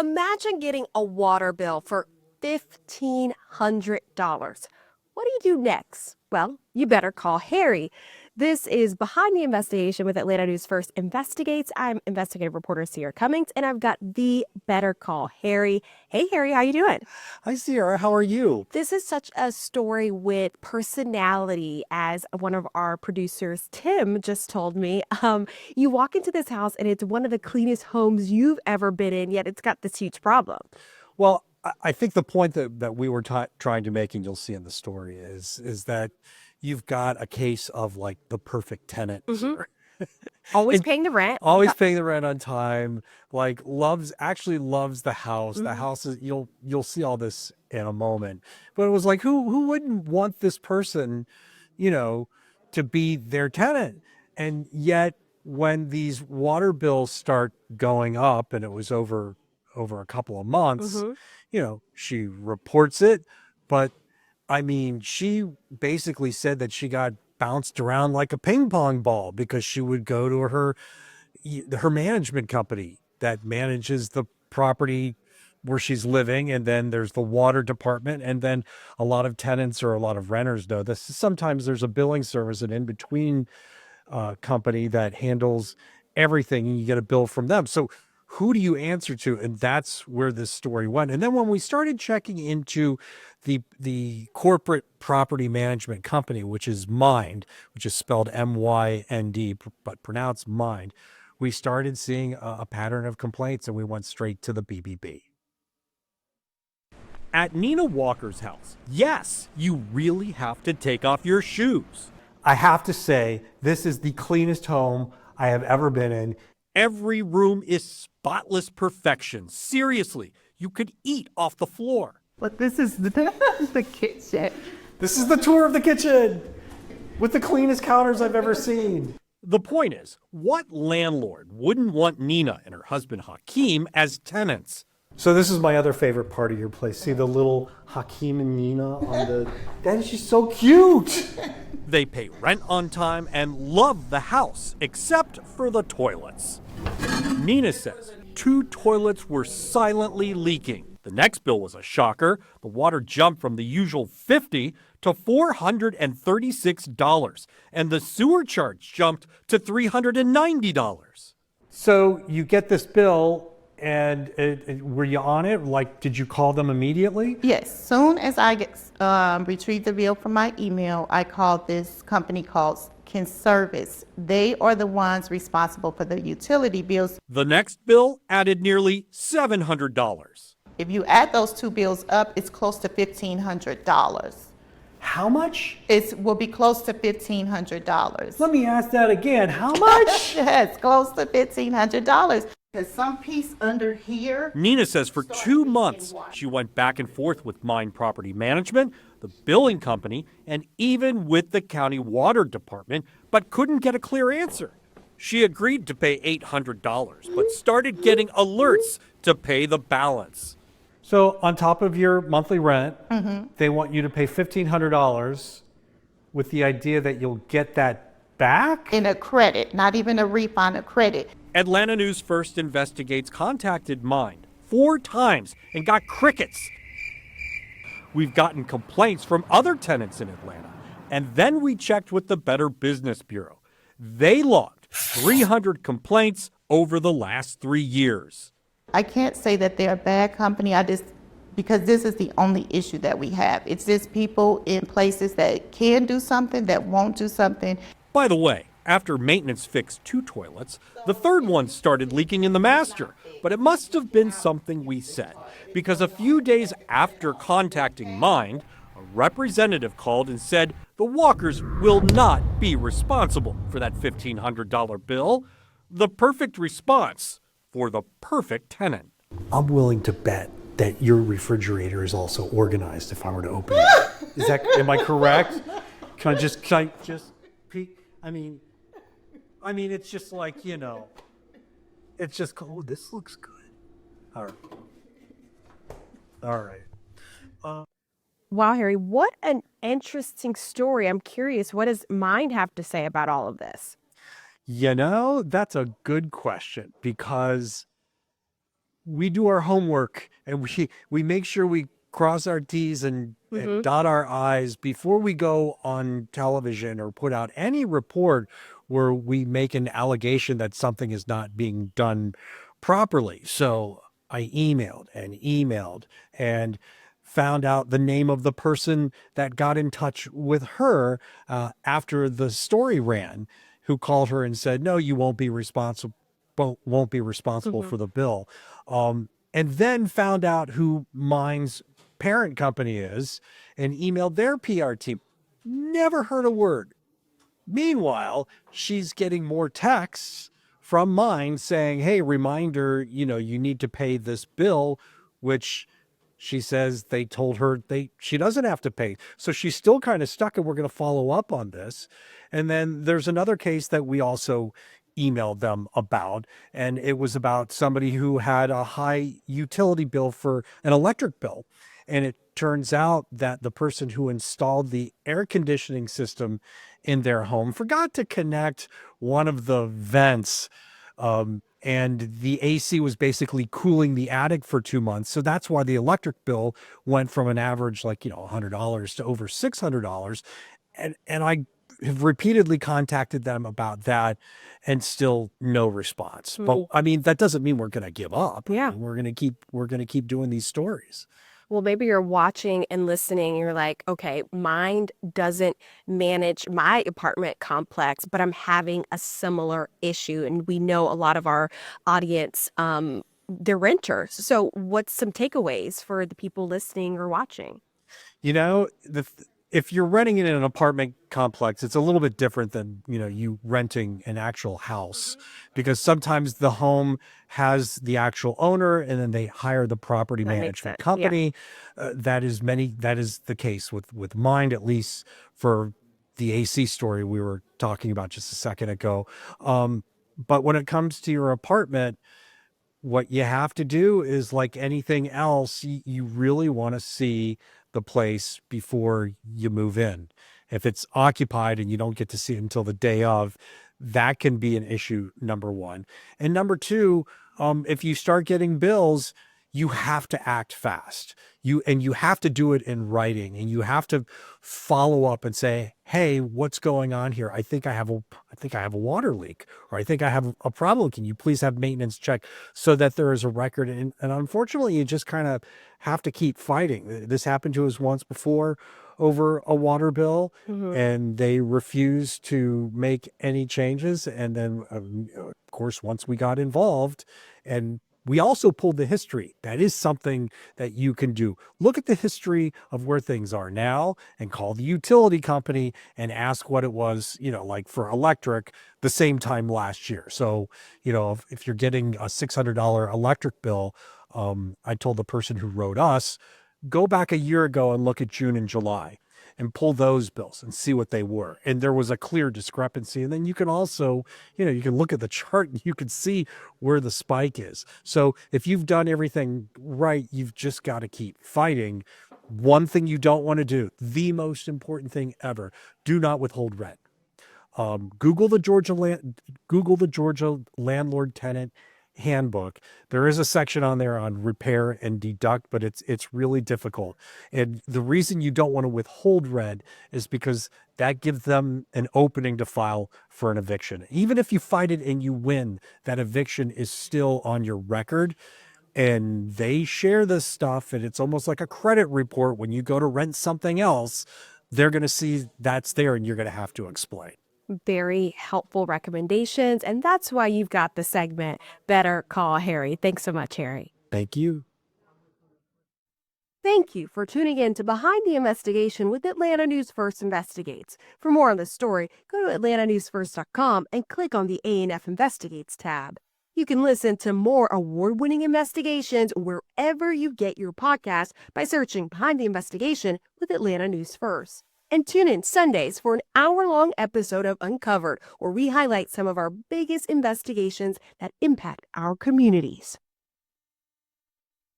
Imagine getting a water bill for $1,500. What do you do next? Well, you better call Harry. This is Behind the Investigation with Atlanta News First Investigates. I'm investigative reporter Sierra Cummings, and I've got the Better Call Harry. Hey, Harry, how you doing? Hi, Sierra. How are you? This is such a story with personality, as one of our producers, Tim, just told me. You walk into this house, and it's one of the cleanest homes you've ever been in, yet it's got this huge problem. Well, I think the point that we were trying to make, and you'll see in the story, is that you've got a case of like the perfect tenant here. Always And paying the rent. always paying the rent on time, like actually loves the house. The Mhm. house is, you'll see all this in a moment. But it was like, who wouldn't want this person, you know, to be their tenant? And yet when these water bills start going up, and it was over a couple of months, Mhm. she reports it. But I mean, she basically said that she got bounced around like a ping pong ball because she would go to her management company that manages the property where she's living, and then there's the water department, and then a lot of tenants or a lot of renters know this. Sometimes there's a billing service, an in between company that handles everything, and you get a bill from them. So who do you answer to? And that's where this story went. And then when we started checking into the corporate property management company, which is Mind, which is spelled MYND, but pronounced Mind, we started seeing a pattern of complaints, and we went straight to the BBB. At Nina Walker's house, yes, you really have to take off your shoes. I have to say, this is the cleanest home I have ever been in. Every room is spotless perfection. Seriously, you could eat off the floor. But this is the kitchen. This is the tour of the kitchen with the cleanest counters I've ever seen. The point is, what landlord wouldn't want Nina and her husband Hakeem as tenants? So this is my other favorite part of your place. See the little Hakeem and Nina on the... That is just so cute. They pay rent on time and love the house, except for the toilets. Nina says 2 toilets were silently leaking. The next bill was a shocker. The water jumped from the usual $50 to $436, and the sewer charge jumped to $390. So you get this bill, and were you on it? Like, did you call them immediately? Yes, soon as I retrieved the bill from my email, I called this company called Conservice. They are the ones responsible for the utility bills. The next bill added nearly $700. If you add those 2 bills up, it's close to $1,500. How much? It will be close to $1,500. Let me ask that again. How much? Yes, close to $1,500. There's some piece under here. Nina says for 2 months, she went back and forth with Mind Property Management, the billing company, and even with the county water department, but couldn't get a clear answer. She agreed to pay $800, but started getting alerts to pay the balance. So on top of your monthly rent, they want you to pay $1,500 with the idea that you'll get that back? In a credit, not even a refund, a credit. Atlanta News First Investigates contacted Mind 4 times and got crickets. We've gotten complaints from other tenants in Atlanta, and then we checked with the Better Business Bureau. They logged 300 complaints over the last 3 years. I can't say that they're a bad company. Because this is the only issue that we have. It's just people in places that can do something, that won't do something. By the way, after maintenance fixed 2 toilets, the third one started leaking in the master. But it must have been something we said, because a few days after contacting Mind, a representative called and said the Walkers will not be responsible for that $1,500 bill. The perfect response for the perfect tenant. I'm willing to bet that your refrigerator is also organized if I were to open it. Am I correct? Can I just peek? I mean, it's just like, it's just, oh, this looks good. All right. Wow, Harry, what an interesting story. I'm curious, what does Mind have to say about all of this? That's a good question, because we do our homework and we make sure we cross our T's and dot our I's before we go on television or put out any report where we make an allegation that something is not being done properly. So I emailed and found out the name of the person that got in touch with her after the story ran, who called her and said, no, you won't be responsible for the bill. And then found out who mine's parent company is and emailed their PR team. Never heard a word. Meanwhile, she's getting more texts from mine saying, hey, reminder, you need to pay this bill, which she says they told her she doesn't have to pay. So she's still kind of stuck, and we're going to follow up on this. And then there's another case that we also emailed them about, and it was about somebody who had a high utility bill for an electric bill. And it turns out that the person who installed the air conditioning system in their home forgot to connect one of the vents. And the AC was basically cooling the attic for 2 months. So that's why the electric bill went from an average $100 to over $600. And I have repeatedly contacted them about that and still no response. But I mean, that doesn't mean we're going to give up. Yeah. We're going to keep doing these stories. Well, maybe you're watching and listening. You're like, okay, mine doesn't manage my apartment complex, but I'm having a similar issue. And we know a lot of our audience, they're renters. So what's some takeaways for the people listening or watching? If you're renting in an apartment complex, it's a little bit different than, you renting an actual house, because sometimes the home has the actual owner and then they hire the property management company. Yeah. That is the case with mine, at least for the AC story we were talking about just a second ago. But when it comes to your apartment, what you have to do is, like anything else, you really want to see the place before you move in. If it's occupied and you don't get to see it until the day of, that can be an issue, number one. And number two, if you start getting bills, you have to act fast. You have to do it in writing, and you have to follow up and say, hey, what's going on here? I think I have a water leak, or I think I have a problem. Can you please have maintenance check, so that there is a record? And unfortunately, you just kind of have to keep fighting. This happened to us once before over a water bill, and they refused to make any changes. And then, of course, once we got involved, and we also pulled the history. That is something that you can do. Look at the history of where things are now and call the utility company and ask what it was, like for electric the same time last year. So, if you're getting a $600 electric bill, I told the person who wrote us, go back a year ago and look at June and July and pull those bills and see what they were. And there was a clear discrepancy. And then you can also, you can look at the chart and you can see where the spike is. So if you've done everything right, you've just got to keep fighting. One thing you don't want to do, the most important thing ever, do not withhold rent. Google the Georgia landlord tenant handbook. There is a section on there on repair and deduct, but it's really difficult. And the reason you don't want to withhold rent is because that gives them an opening to file for an eviction. Even if you fight it and you win, that eviction is still on your record. And they share this stuff, and it's almost like a credit report. When you go to rent something else, they're going to see that's there, and you're going to have to explain. Very helpful recommendations. And that's why you've got the segment, Better Call Harry. Thanks so much, Harry. Thank you. Thank you for tuning in to Behind the Investigation with Atlanta News First Investigates. For more on the story, go to atlantanewsfirst.com and click on the A&F Investigates tab. You can listen to more award-winning investigations wherever you get your podcast by searching Behind the Investigation with Atlanta News First. And tune in Sundays for an hour-long episode of Uncovered, where we highlight some of our biggest investigations that impact our communities.